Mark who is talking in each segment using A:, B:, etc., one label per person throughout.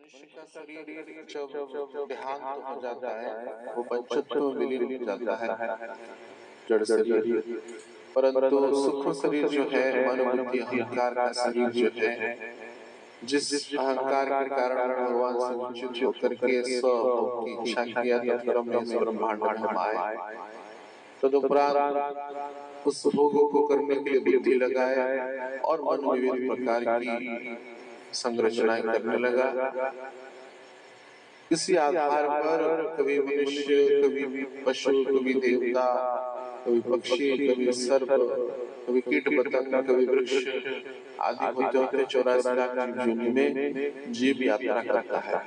A: मनुष्य का शरीर जब देहांत हो जाता है वो पंचतत्व में विलीन हो जाता है, जड़ शरीर। परंतु सूक्ष्म शरीर जो है, मन बुद्धि अहंकार का शरीर जो है, जिस अहंकार के कारण भगवान संकुचित होकर के स्वभोग की इच्छा किया तब में इस ब्रह्मांड में हम आए। तदुपरांत उस भोग को करने के लिए बुद्धि लगाए और मन विविध प्रकार की संरचनाएं करने लगा। इसी आधार पर कभी मनुष्य, कभी पशु, कभी देवता, कभी पक्षी, कभी सर्प, कभी कीट पतंग, कभी वृक्ष आदि होते होते 84 लाख जीव योनि में जीव यात्रा करता है।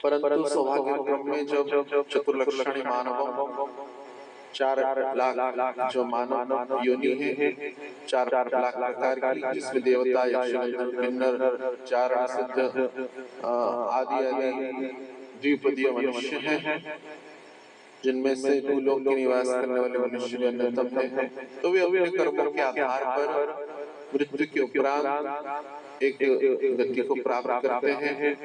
A: परंतु सौभाग्य क्रम में जब चतुर्लक्षणी मानव 4 लाख जो मानव योनि है, 4 लाख प्रकार की, जिसमें देवता, यक्ष, किन्नर, चारण, सिद्ध आदि द्विपदीय मनुष्य हैं, जिनमें से भूलोक के निवास करने वाले मनुष्य भी अन्यतम है। तो वे अपने कर्मों के आधार पर मृत्यु के उपरांत एक गति को प्राप्त करते हैं,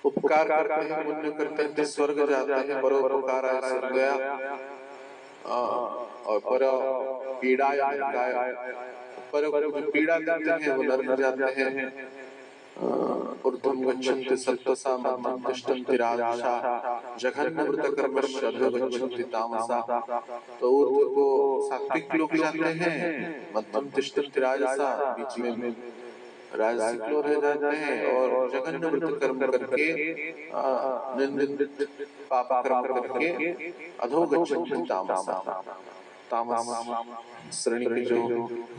A: उपकार करते हैं, पुण्य करते हैं, स्वर्ग जाते हैं, परोपकार स्वर्ग गया, और पर पीड़ा पर पीड़ा देते हैं वो नरक जाते हैं। ऊर्ध्वं गच्छन्ति सत्त्वसा, मध्यं तिष्ठन्ति राजसा, जघन्यकृतकर्मश्च अधो गच्छन्ति तामसा। तो ऊर्ध्व को सात्विक लोग जाते हैं, मध्यम तिष्ठन्ति राजसा, बीच में राजसिक लोग रह जाते हैं, और जघन्य वृत्त कर्म करके, निंदित पाप कर्म करके अधो गच्छन्ति तामसा। तामस श्रेणी के जो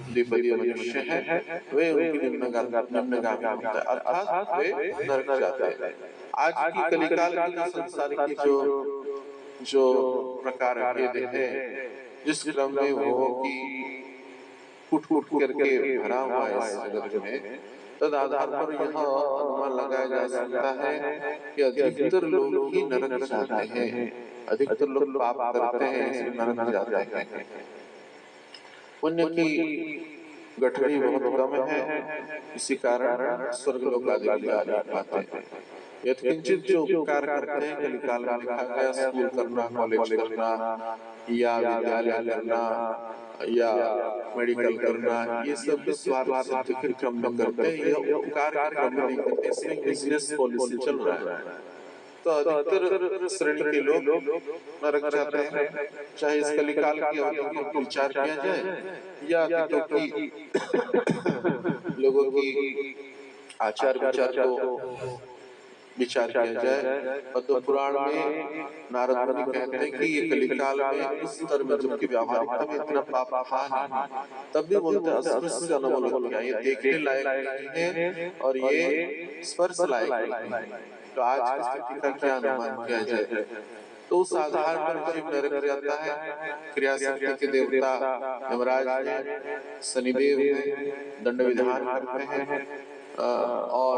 A: द्विपदीय मनुष्य हैं, वे उनकी निम्नगामी होता है, अर्थात वे नरक जाते हैं। आज की कलिकाल की संसार की जो प्रकार भेद है, जिस क्रम में वो की फुट करके भरा हुआ है इस जगत में, तद आधार पर यह अनुमान लगाया जा सकता है कि अधिकतर लोग ही नरक जाते हैं, अधिकतर लोग पाप करते हैं इसलिए नरक जाते हैं। पुण्य की गठरी बहुत कम है, इसी कारण स्वर्ग लोग आदि जा नहीं पाते हैं। यत्किंचित जो उपकार करते हैं, कलिकाल में लिखा गया, स्कूल करना, कॉलेज करना, या विद्यालय करना, या मेडिकल करना, ये सब स्वार्थ सिद्धि के क्रम में करते हैं, यह उपकार के क्रम में नहीं करते। इसमें बिजनेस पॉलिसी चल रहा है। तो अधिकतर श्रेणी के लोग नरक जाते हैं, चाहे इस कलिकाल की अवधि को विचार किया जाए या अतीतों की लोगों की आचार विचार को विचार किया जाए। पद्म पुराण में नारद मुनि कहते हैं कि ये कलिकाल में इस स्तर में, जबकि व्यावहारिकता में इतना पाप था नहीं, तब भी बोलते अस्पृश्य अनमोल किया, ये देखने लायक नहीं है और ये स्पर्श लायक नहीं है। तो आज की स्थिति का क्या अनुमान किया जाए? तो उस आधार पर जीव नरक जाता है। क्रिया शक्ति के देवता यमराज हैं, शनिदेव हैं, दंड विधान करते हैं, और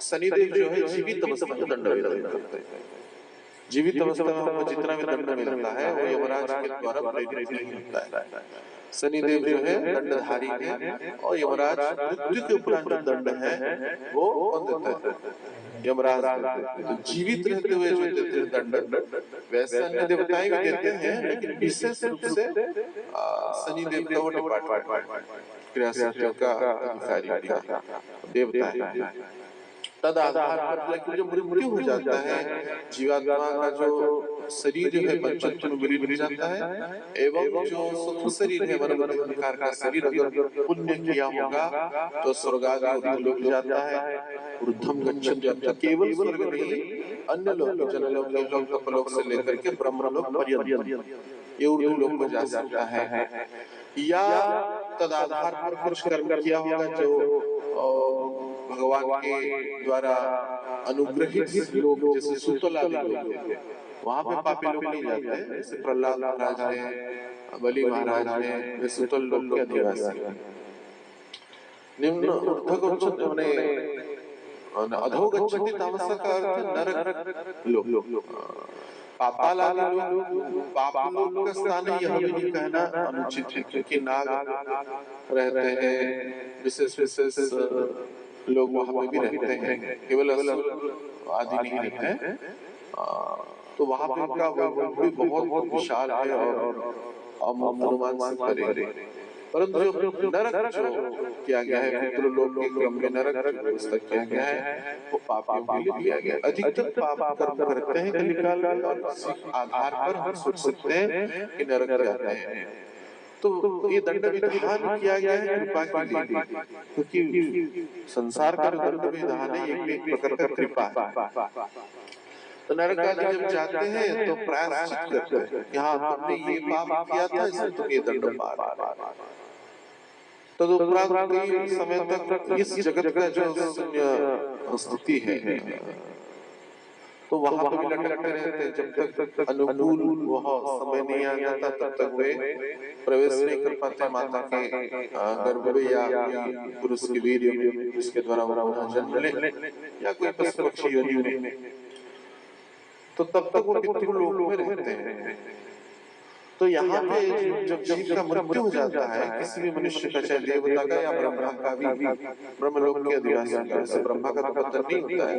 A: शनिदेव जो है जीवित अवस्था में दंड विधान करते हैं। जीवित अवस्था में हमको जितना भी दंड मिलता है वो यमराज के द्वारा प्रेरित नहीं होता है। शनिदेव जो है दंडधारी है, और यमराज मृत्यु के उपरांत जो दंड है वो कौन देता है? यमराज। तो जीवित रहते हुए जो देते हैं दंड, वैसे अन्य देवताएं भी देते हैं, लेकिन विशेष रूप से शनिदेव का वो डिपार्टमेंट क्रिया शक्तियों का अधिकारी का देवता है। तद आधार पर जो मृत्यु हो जाता है, जीवात्मा का जो शरीर है पंचतत्व में विलीन हो जाता है, एवं जो सूक्ष्म शरीर है मन बुद्धि अहंकार का शरीर अगर पुण्य किया होगा तो स्वर्ग आदि लोग जाता है। ऊर्ध्वं गच्छन्ति, केवल स्वर्ग नहीं, अन्य लोग, जनलोक, लोक, कपलोक से लेकर के ब्रह्मलोक पर्यंत ये ऊर्ध्व लोक में जा सकता है। या तद आधार पर कुछ कर्म किया होगा जो भगवान के द्वारा अनुग्रहित लोग, जैसे सुतल आदि लोग, वहां पे पापी लोग नहीं जाते हैं। जैसे प्रहलाद महाराज हैं, बलि महाराज हैं, वे सुतल लोग के अधिवासी हैं। निम्न ऊर्ध्व माने अधो गच्छन्ति तामसा का अर्थ नरक लोग, पाताल आदि लोग, पाप लोग का स्थान यह भी नहीं कहना अनुचित है, क्योंकि नाग रहते हैं, विशेष लोग वहाँ पे भी रहते हैं, केवल असुर आदि नहीं रहते हैं। तो वहाँ पे उनका वैभव भी बहुत विशाल है और अनुमान से परे। परंतु जो नरक जो किया गया है, पितृलोक के क्रम में नरक जो व्यवस्था किया गया है, वो पापियों के लिए दिया गया है। अधिकतर पाप कर्म करते हैं कलिकाल में और इसी आधार पर हम सोच सकते हैं कि नरक जाते हैं। तो ये दंड विधान किया गया है कृपा के लिए, क्योंकि संसार का दंड विधान है, ये भी एक प्रकार का कृपा है। तो नरक आदि जब जाते हैं तो प्रायश्चित करते हैं कि हाँ तुमने ये पाप किया था इसलिए तुम ये दंड पा रहे हो। तदुपरांत कई समय तक इस जगत का जो स्थिति है, तो वहां पर भी लटकते रहते हैं जब तक अनुकूल वह समय नहीं आ जाता, तब तक वे प्रवेश नहीं कर पाते माता के गर्भ में या पुरुष के वीर्य में, जिसके द्वारा वह जन्म ले या कोई पशु पक्षी योनि में। तो तब तक वो पितृलोक में रहते हैं। तो यहाँ पे जब जीव का मृत्यु हो जाता है, किसी भी मनुष्य का, चाहे देवता का या ब्रह्मा का भी, ब्रह्मलोक के अधिवासी का, जैसे ब्रह्मा का तो पतन नहीं होता है,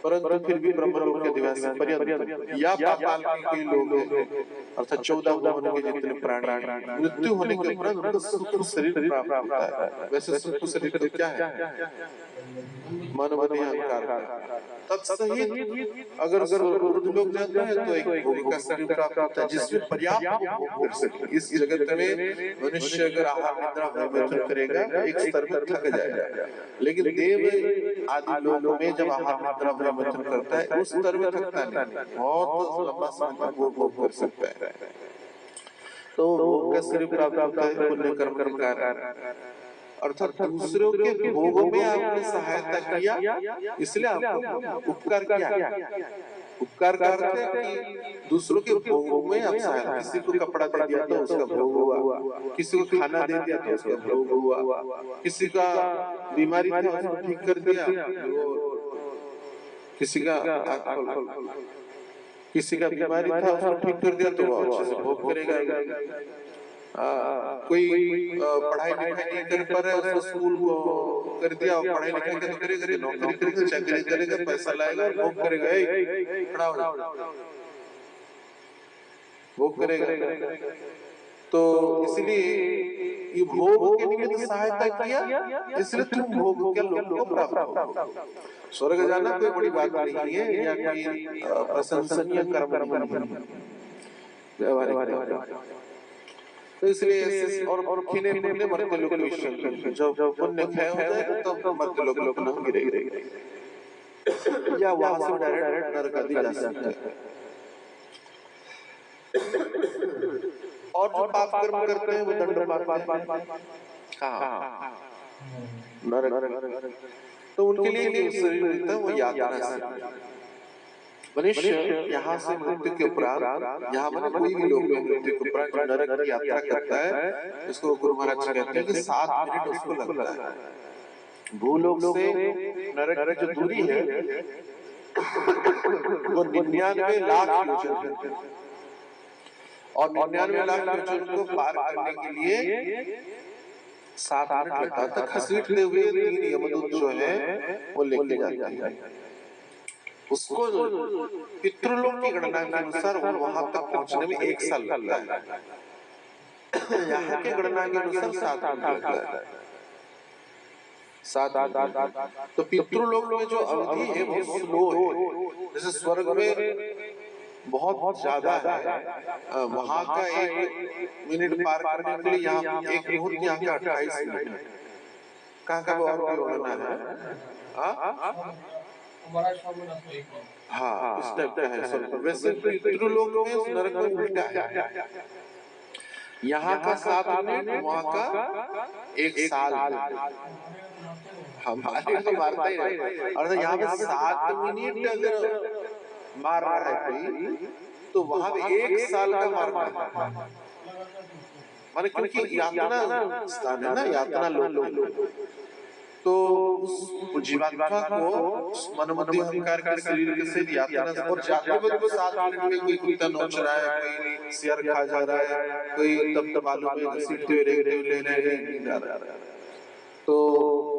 A: परंतु फिर भी ब्रह्मलोक के अधिवासी पर्यंत या पाताल के कई लोग हैं, अर्थात 14 भुवन के जितने प्राणी हैं, मृत्यु होने के उपरांत उनको सूक्ष्म शरीर प्राप्त होता है। वैसे सूक्ष्म शरीर तो क्या है? मानवनीय अहंकार। तत्सहित अगर ऊर्ध्व लोक जाता है तो एक भोग का शरीर प्राप्त होता है, जिसमें पर्याप्त भोग कर सके। इस जगत में मनुष्य अगर आहार निद्रा भयभीत करेगा एक स्तर में थक जाएगा, लेकिन देव आदि लोक में जब आहार निद्रा भयभीत करता है उस स्तर में थकता नहीं, बहुत लंबा समय तक वो भोग कर सकता है। तो भोग का शरीर प्राप्त होता है पुण्य कर्म के कारण, अर्थात दूसरों के भोगों में आपने सहायता किया, इसलिए आपको उपकार किया। उपकार का अर्थ है कि दूसरों के भोगों में आप सहायता, किसी को कपड़ा दे दिया तो उसका भोग हुआ, किसी को खाना दे दिया तो उसका भोग हुआ, किसी का बीमारी था उसको ठीक कर दिया, किसी का बीमारी था उसको ठीक कर दिया तो वो अच्छे से भोग करेगा। कोई पढ़ाई लिखाई नहीं कर पा रहा है, उसको स्कूल को कर दिया, और पढ़ाई लिखाई तो करेगा, नौकरी करेगा, चाकरी करेगा, पैसा लाएगा और भोग करेगा, खड़ा हो जाओ, भोग करेगा। तो इसलिए ये भोग के निमित्त सहायता किया, इसलिए तुम भोग के लोग को प्राप्त हो। स्वर्ग जाना कोई बड़ी बात नहीं है या कोई प्रशंसनीय कर्म नहीं है। तो इसलिए और खिने पुण्य मर्त्य लोक में जब पुण्य क्षय हो जाए तब मर्त्य लोक में हम गिरेंगे या वहां से डायरेक्ट नरक आदि जा सकते हैं। और जो पाप कर्म करते हैं वो दंड पाते हैं कहाँ? नरक। तो उनके लिए शरीर मिलता है वो यातना से। मनुष्य यहाँ से मृत्यु के उपरांत, यहाँ मैंने कोई भी लोग मृत्यु के उपरांत जो नरक की यात्रा करता है, इसको गुरु महाराज कहते हैं कि 7 मिनट उसको लगता है। भूलोक से नरक की जो दूरी है वो 99 लाख योजन है, और 99 लाख योजन को पार करने के लिए 7 मिनट लगता है। तक घसीटते हुए 3 यमदूत जो है वो लेके जाते हैं उसको। पितृलोक की गणना के अनुसार वहां तक पहुंचने में 1 साल लगता है, यहाँ के गणना के अनुसार 7 मिनट लगता है। 7 तो पितृलोक में जो अवधि है वो स्लो है, जैसे स्वर्ग में बहुत ज्यादा है। वहां का 1 मिनट पार करने के लिए यहाँ एक मुहूर्त यहाँ का 28 मिनट है। कहाँ का वो और गणना है? हाँ, इस टाइप का है सब। वैसे पितृलोक में नरक में उल्टा है, यहाँ का 7 मिनट वहाँ का 1 साल। हमारे तो मारता ही है, और यहाँ पे 7 मिनट अगर मार रहा है कोई तो वहां पे 1 साल का मारना है। माने क्योंकि यातना स्थान है ना, यातना लोक, तो उस जीवात्मा को मनोमध्य अहंकार के शरीर के से यातना, और जाते वक्त 7 मिनट में कोई कुत्ता नोच रहा है, कोई शेर खा जा रहा है, कोई तब बालों में घसीटते हुए रेंगते हुए ले जा रहा है। तो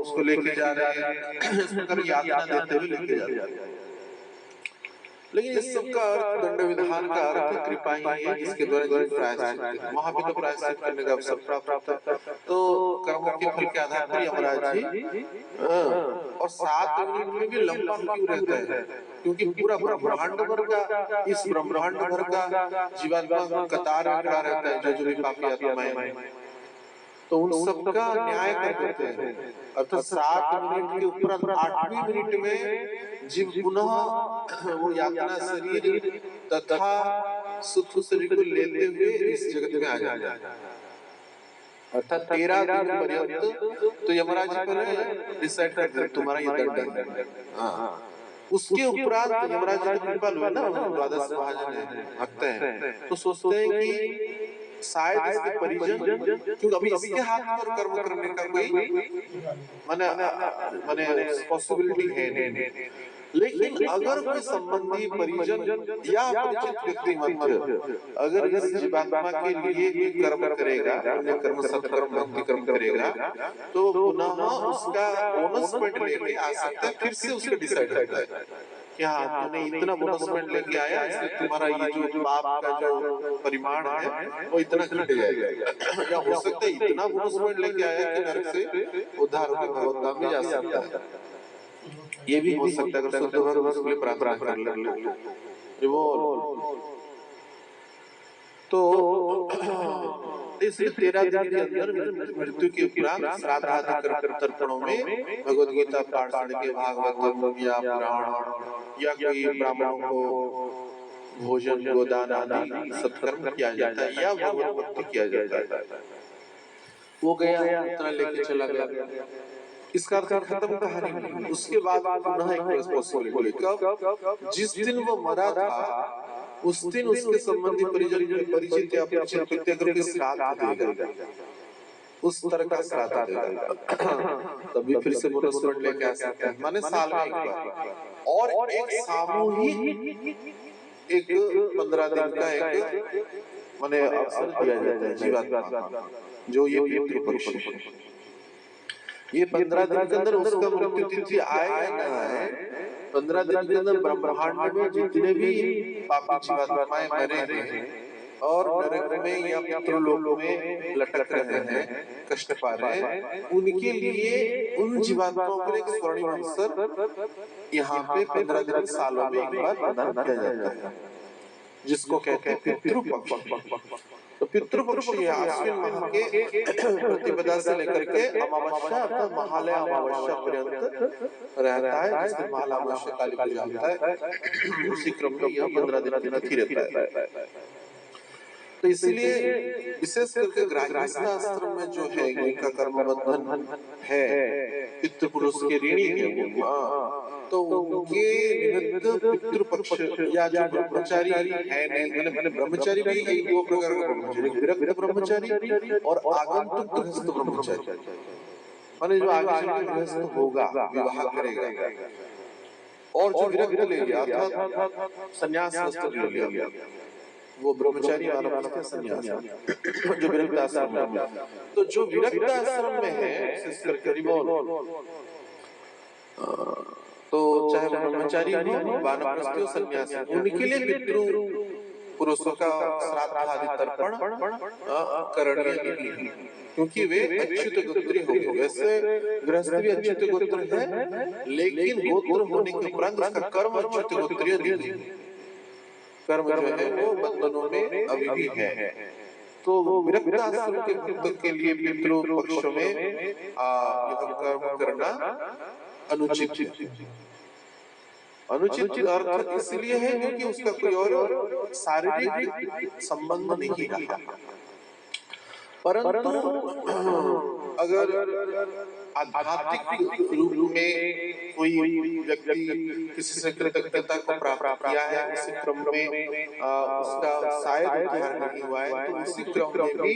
A: उसको लेके जा रहे हैं, इस प्रकार यातना देते हुए लेके जा रहे हैं। लेकिन इस सब का अर्थ, दंड विधान का अर्थ कृपा ही है, जिसके द्वारा प्रायश्चित, वहां पे तो प्रायश्चित करने का अवसर प्राप्त होता है। तो कर्मों के फल के आधार पर यमराज जी और 7 मिनट में भी लंबा क्यों रहता है? क्योंकि पूरा ब्रह्मांड भर का, इस ब्रह्मांड भर का जीवात्मा कतार में खड़ा रहता है, जो भी पापी आत्माएं, तो उन सबका न्याय कर देते हैं। अर्थात 7 मिनट के उपरांत 8वें मिनट में जीव पुनः वो यातना शरीर तथा सुख शरीर को लेते हुए इस जगत में आ जाता है। अर्थात 13 दिन पर्यंत तो यमराज जी पहले डिसाइड करते हैं तुम्हारा ये दंड है। हाँ, उसके उपरांत यमराज जी की कृपा हुआ ना, द्वादश महाजन है, भक्त हैं, तो सोचते हैं कि शायद इसके परिजन, क्योंकि अभी इसके हाथ पर कर्म करने का कोई माने पॉसिबिलिटी है नहीं। लेकिन अगर कोई संबंधी, परिजन या परिचित व्यक्ति मध्य अगर इस जीवात्मा के लिए कर्म करेगा, पुण्य कर्म, सत्कर्म, भक्ति कर्म करेगा, तो पुनः उसका बोनस पॉइंट लेके आ सकता है, फिर से उसका डिसाइड करता है कि हाँ तूने इतना बोनस पॉइंट लेके आया, इसलिए तुम्हारा ये जो पाप का जो परिमाण है वो इतना घट जाएगा। या हो सकता है इतना बोनस पॉइंट लेके आया कि नरक से उद्धार होकर भगवत धाम में जा सकता है। ये भी हो सकता है अगर शुद्ध भक्त उसके लिए प्रार्थना कर ले। तो इसलिए 13 दिन के अंदर मृत्यु के उपरांत श्राद्ध आदि तर्पणों में भगवद गीता पाठ, के भागवत या पुराण या कोई ब्राह्मणों को भोजन, गोदान आदि सत्कर्म किया जाता है या भगवत भक्ति किया जाता है। वो गया, उतना लेके चला गया, इसका अर्थ खत्म कहानी नहीं। उसके बाद पुनः एक पॉसिबिलिटी, कब? जिस दिन वो मरा था उस दिन उसके संबंधी, परिजन, परिचित या परिचित व्यक्ति अगर कोई श्राद्ध देगा, उस तरह का श्राद्ध देगा, तभी फिर से बोनस पॉइंट लेके आ सकते हैं, माने साल में एक बार। और एक सामूहिक एक 15 दिन का एक माने अवसर दिया जाता है जीवात्मा, जो ये पितृपक्ष है। ये 15 दिन के अंदर उसका मृत्यु तिथि आए ना आए, 15 दिन के अंदर ब्रह्मांड में जितने भी पापी जीवात्माएं मरे हैं और नरक में या पितृलोक में लटक रहे हैं, कष्ट पा रहे हैं, उनके लिए उन जीवात्माओं को एक स्वर्णिम अवसर यहाँ पे 15 दिन सालों में एक बार प्रदान किया जाता है, जिसको कहते हैं पितृपक्ष। तो पितृपक्ष आश्विन माह के प्रतिपदा से लेकर के अमावस्या अर्थात महालय अमावस्या पर्यंत रहता है, जिसमें महालय अमावस्या काली पूजा होता है, उसी क्रम में यह 15 दिन की तिथि रहता है। तो इसलिए विशेष करके गृहस्थ आश्रम में जो है इनका कर्म बंधन है, पितृ पुरुष के ऋणी है, तो उनके निमित्त पितृपक्ष या जो ब्रह्मचारी है नहीं, ब्रह्मचारी भी एक दो प्रकार का ब्रह्मचारी, विरक्त ब्रह्मचारी और आगंतुक गृहस्थ ब्रह्मचारी, माने जो आगे चलकर गृहस्थ होगा, विवाह करेगा, और जो विरक्त ले गया अर्थात संन्यास वस्त्र ले लिया, वो ब्रह्मचारी वाला संन्यास, जो विरक्त आश्रम में। तो जो विरक्त आश्रम में है विशेष करके तो चाहे ब्रह्मचारी हो, वानप्रस्थ हो, सन्यासी, उनके लिए पितृ पुरुषों का श्राद्ध आदि तर्पण करणीय नहीं है, क्योंकि वे अच्युत गोत्री होंगे। वैसे गृहस्थ भी अच्युत गोत्र है, लेकिन गोत्र होने के उपरांत उसका कर्म अच्युत गोत्रीय नहीं है, कर्म जो है वो बंधनों में अभी भी है। तो विरक्त आश्रम के भक्त के लिए पितृ पक्ष में यह कर्म करना अनुचित है। अनुचित अर्थ इसलिए है क्योंकि उसका कोई और शारीरिक संबंध नहीं रहा, परंतु अगर आध्यात्मिक रूप में कोई व्यक्ति किसी से कृतज्ञता को प्राप्त किया है, उसी क्रम में उसका शायद उद्धार नहीं हुआ है, तो उसी क्रम में भी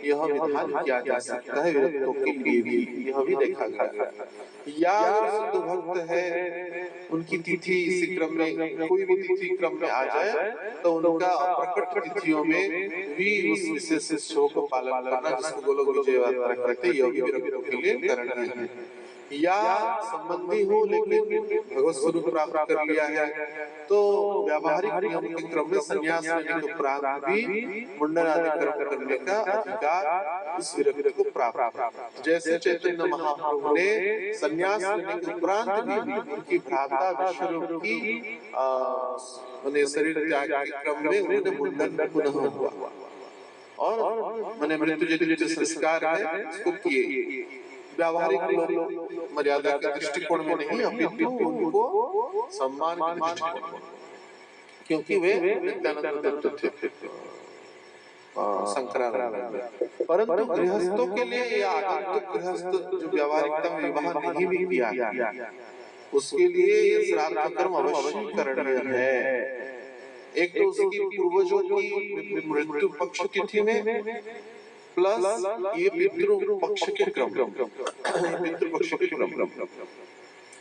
A: यह विधान किया जा सकता है विरक्तों के लिए भी, यह भी देखा गया है। या शुद्ध भक्त है, उनकी तिथि इसी क्रम में, कोई भी तिथि क्रम में आ जाए तो उनका प्रकट तिथियों में भी उस विशेष उत्सव को पालन करना, जिसको गोलोक विजय यात्रा कहते हैं, योगी विरक्तों के लिए करणीय है। या संबंधी हो लेकिन भगवत स्वरूप प्राप्त कर लिया है तो व्यावहारिक नियम के क्रम में संन्यास लेने के उपरांत भी मुंडन आदि कर्म करने का अधिकार उस विरक्त को प्राप्त है। जैसे चैतन्य महाप्रभु ने संन्यास लेने के उपरांत भी उनकी भ्राता विश्वरूप की मैंने शरीर त्याग के क्रम में उन्होंने मुंडन पुनः हुआ और मैंने मृत्यु जो संस्कार है उसको किए। व्यावहारिक लोग मर्यादा के दृष्टिकोण में नहीं, अपितु उनको सम्मान के दृष्टिकोण, क्योंकि वे नित्यानंद तत्व थे, शंकराचार्य। परंतु गृहस्थों के लिए या आगंतुक गृहस्थ जो व्यावहारिकता में विवाह नहीं भी किया उसके लिए ये श्राद्ध कर्म अवश्य करणीय है। एक तो उसकी पूर्वजों की मृत्यु पक्ष तिथि में, प्लस ये पितृ पक्ष के क्रम, पितृ पक्ष के क्रम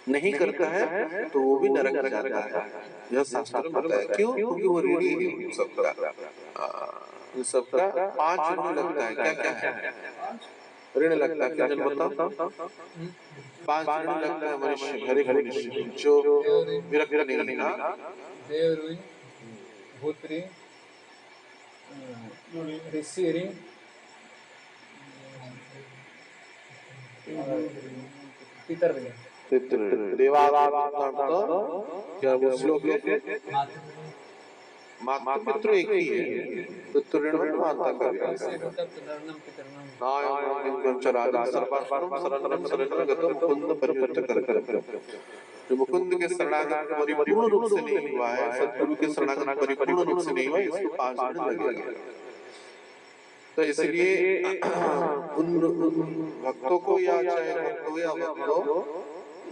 A: नहीं करता है तो वो भी नरक जाता है। यह शास्त्र में बताया। क्यों? क्योंकि वो ऋणी है सबका 5 ऋण लगता है। क्या क्या है ऋण लगता है? क्या जन बताओ? 5 ऋण लगता है मनुष्य, हर एक मनुष्य जो विरक्त नहीं है।
B: देव ऋण, भूत ऋण, ऋषि ऋण, पितर
A: क्या वो श्लोक है? मातृ पितृ एक ही है, पितृ ऋण माता का जो मुकुंद के शरणागत परिपूर्ण रूप से नहीं हुआ है, सद्गुरु के शरणागत परिपूर्ण रूप से नहीं हुआ, इसको 5 ऋण लगेगा। तो इसलिए उन भक्तों को या चाहे भक्त हो या भक्त हो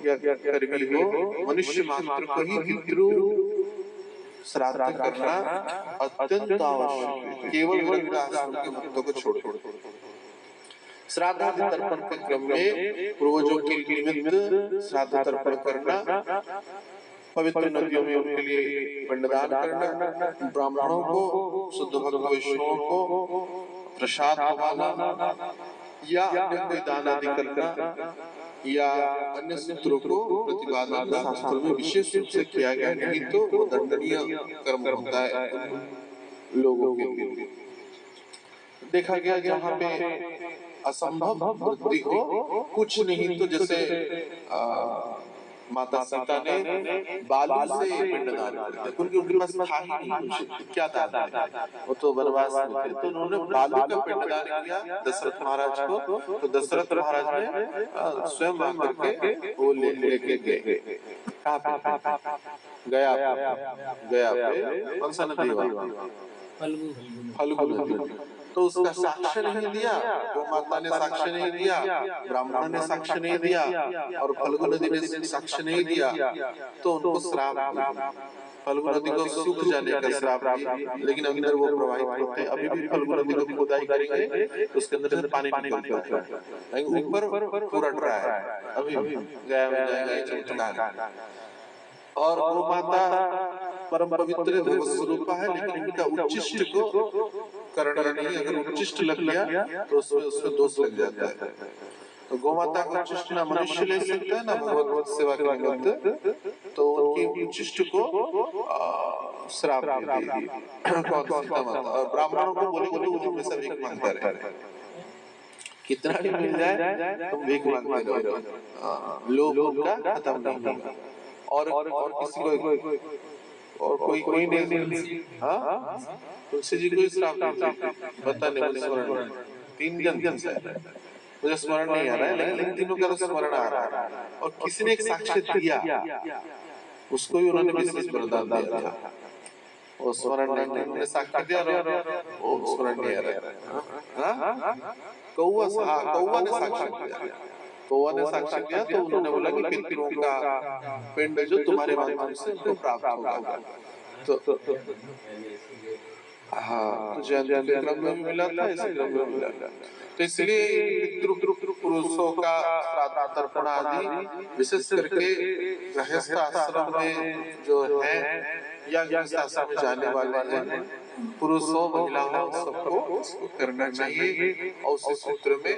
A: या कर्मी हो, मनुष्य मात्र को ही पितृ श्राद्ध करना अत्यंत आवश्यक है, केवल विरक्त आश्रम के भक्तों को छोड़। श्राद्ध तर्पण के क्रम में पूर्वजों के निमित्त श्राद्ध तर्पण करना, पवित्र नदियों में उनके लिए पिंडदान करना, ब्राह्मणों को, शुद्ध भक्त वैष्णवों को प्रसाद खवाना या अन्य कोई दान आदि करना या अन्य सूत्रों को प्रतिपादन शास्त्रों में विशेष रूप से किया गया, नहीं तो वो दंडनीय कर्म होता है लोगों के लिए। देखा गया जहाँ पे असंभव वृद्धि हो, कुछ नहीं तो जैसे माता सीता ने बालू से पिंडदान किया, क्योंकि उनके पास था ही नहीं, क्या दान है, वो तो वनवास में थे, तो उन्होंने बालू का पिंडदान किया दशरथ महाराज को। तो दशरथ महाराज ने स्वयं आकर के वो लेके गए गया पे कौन सा नदी हुआ? फल्गु नदी। तो उसका साक्ष्य नहीं दिया, वो माता ने साक्ष्य नहीं दिया, ब्राह्मण ने साक्ष्य नहीं दिया और फल्गु नदी ने साक्ष्य नहीं दिया, तो उनको श्राप दिया। फल्गु नदी को सूख जाने का श्राप दिया, लेकिन अंदर वो प्रवाहित होते हैं। अभी भी फल्गु नदी को खुदाई करेंगे तो उसके अंदर से पानी निकलता है, ऊपर पूरा ड्राई है, अभी गया में जाएगा ये चमत्कार। और वो माता परम पवित्र भगवत स्वरूप है, लेकिन उनका उच्चिष्ट को करना नहीं, अगर उच्चिष्ट लग गया तो उसमें दोष लग जाता है। तो गौमाता का उच्चिष्ट ना मनुष्य ले सकता है ना भगवत सेवा के निमित्त, तो उनकी उच्चिष्ट को श्राप दे दी कौन सीता माता। और ब्राह्मणों को बोले वो तुम सब भीख मांगता रहे, कितना भी मिल जाए तुम भीख मांगते रहो, लोभ का खत्म नहीं होगा। और किसी को और कोई नहीं, हाँ तुलसी जी को श्राप बता नहीं स्मरण, 3 जन से मुझे स्मरण नहीं आ रहा है, लेकिन तीनों का स्मरण आ रहा है। और किसी ने एक साक्ष्य दिया, उसको भी उन्होंने विशेष वरदान दिया था, वो स्मरण नहीं, उन्होंने साक्ष्य दिया वो स्मरण नहीं आ रहा है। कौवा ने साक्ष्य दिया, कौवा ने साक्ष्य दिया, तो उन्होंने बोला कि पितरों का पिंड जो तुम्हारे माध्यम से उनको प्राप्त होगा। तो हाँ, तो जयंती के क्रम में भी मिला था, इसी क्रम में मिला था। तो इसलिए पितृ पुरुषों का श्राद्ध तर्पण आदि विशेष करके गृहस्थ आश्रम में जो है या गृहस्थ आश्रम में जाने वाले हैं, पुरुषों महिलाओं सबको इसको करना चाहिए। और उस सूत्र में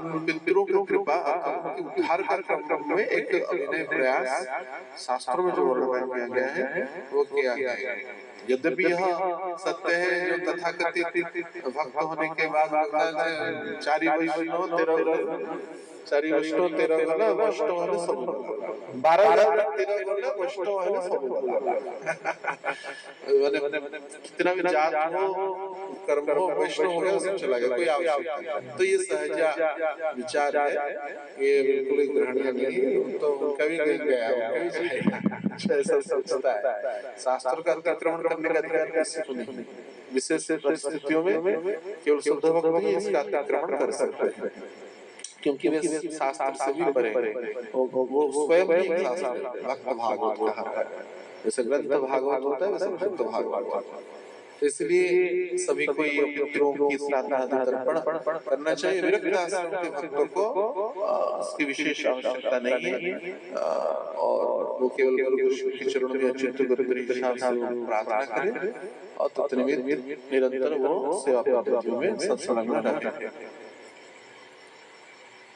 A: उन पितरों की कृपा उनके उद्धार का क्रम में एक अभिनय प्रयास शास्त्रों में जो वर्णन किया गया है वो किया गया है। यद्यपि यह सत्य है जो तथाकथित भक्त होने के बाद होता है, चारि वैष्णव चारि वैष्णव 13 गला वैष्णव है सब 12 13 गला वैष्णव है सब माने कितना भी जात हो कर्म हो वैष्णव हो गया सब चला गया, कोई आवश्यकता नहीं। तो ये सहजा विचार है, ये बिल्कुल ही ग्रहणीय नहीं है। तो कभी कभी गया कभी ऐसा सोचता है। शास्त्र का अतिक्रमण करने का अधिकार किसी को नहीं, विशेष परिस्थितियों में केवल शुद्ध भक्त ही इसका अतिक्रमण कर सकते हैं, क्योंकि वे शास्त्र से भी परे वो स्वयं ही शास्त्र भक्त भागवत कहा है। जैसे ग्रंथ भागवत होता है वैसे भक्त भागवत होता है। तो इसलिए सभी को ये पितरों की श्राद्ध तर्पण करना चाहिए। विरक्त आश्रम के भक्तों को इसकी विशेष आवश्यकता नहीं है, और वो केवल गुरु के चरणों में अच्युत गुरुपरीक्षा से प्रार्थना करें और तत्निमित्त निरंतर वो सेवा पद्धतियों में सत्संग रहें।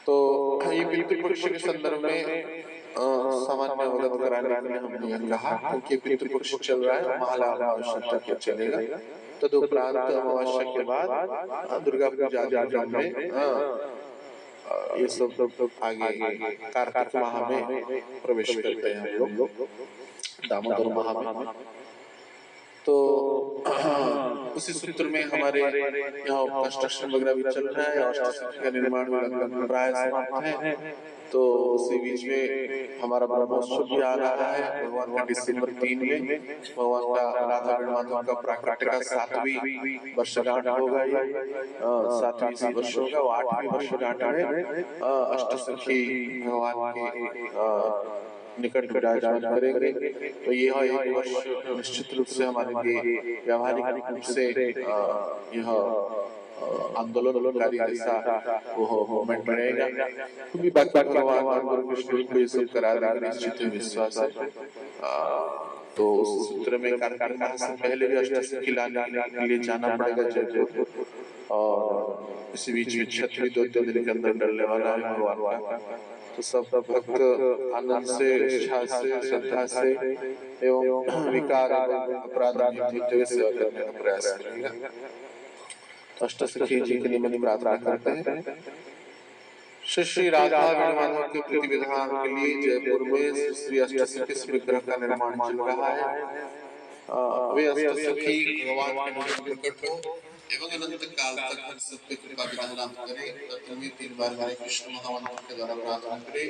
A: तो ये पितृपक्ष के संदर्भ में सामान्य अवगत कराने के लिए हमने यह कहा, क्योंकि पितृपक्ष चल रहा है, महालया अमावस्या तक चलेगा। तदुपरांत अमावस्या के बाद दुर्गा पूजा क्रम में ये सब आगे कार्तिक माह में प्रवेश करते हैं हम लोग, दामोदर माह में। तो उसी सूत्र में हमारे यहाँ कंस्ट्रक्शन वगैरह भी चल रहा है और का निर्माण लगभग प्राय समाप्त है। तो उसी बीच में हमारा ब्रह्मोत्सव भी आ रहा है भगवान का दिसंबर 3 में। भगवान का राधा माधव का प्राकट्य का 7वीं वर्षगांठ होगा, ये 7वीं वर्ष होगा, 8वीं वर्षगांठ में अष्टसखी भगवान के निकट विराजमान करेंगे। तो यह एक वर्ष निश्चित रूप से हमारे लिए व्यावहारिक रूप से यह आंदोलनकारी जैसा वो मोमेंट रहेगा, क्योंकि बाकी भगवान गुरु कृष्ण को ये सब करा देंगे निश्चित विश्वास है। तो उस सूत्र में कार्तिक माह से पहले भी अष्टसखी लाने के लिए जाना पड़ेगा जयपुर, और इसी बीच में छतरी 2 दिन के अंदर डलने वाला है भगवान का। तो सब भक्त आनंद से, इच्छा से, श्रद्धा से एवं विकार अपराध हुए सेवा करने का प्रयास करेंगे। अष्टसखी जी के लिए मैं प्रार्थना करते हैं। श्री राधा माधव के प्रति विधान के लिए जयपुर में श्री अष्टसखी विग्रह का निर्माण चल रहा है। वे अष्टसखी भगवान के प्रकट हो एवं अनंत काल तक हम सब पे कृपा विधान करें। तत्व 3 बार हरे कृष्ण महामंत्र के द्वारा प्रार्थना करें।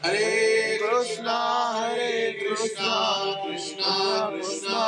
A: हरे कृष्णा कृष्णा कृष्णा कृष्णा